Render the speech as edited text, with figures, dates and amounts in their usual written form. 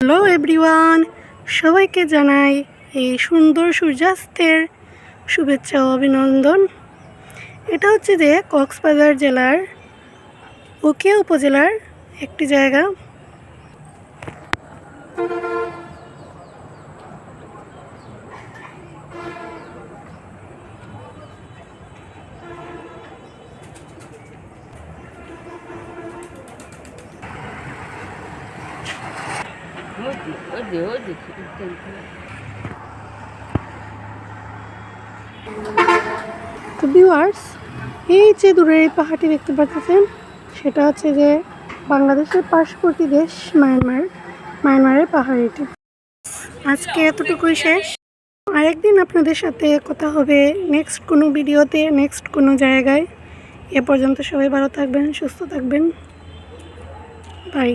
Hello everyone, সবাইকে জানাই এই সুন্দর সূর্যাস্তের শুভেচ্ছা ও অভিনন্দন। এটা হচ্ছে যে কক্সবাজার জেলার উখিয়া উপজেলার একটি জায়গা। তো ভিউয়ার্স, এই যে দূরের এই পাহাড়টি দেখতে পাচ্ছেন, সেটা হচ্ছে যে বাংলাদেশের পার্শ্ববর্তী দেশ মায়ানমারের পাহাড় এটি। আজকে এতটুকুই শেষ। আরেকদিন আপনাদের সাথে কথা হবে নেক্সট কোনো ভিডিওতে, নেক্সট কোনো জায়গায়। এ পর্যন্ত সবাই ভালো থাকবেন, সুস্থ থাকবেন। বাই।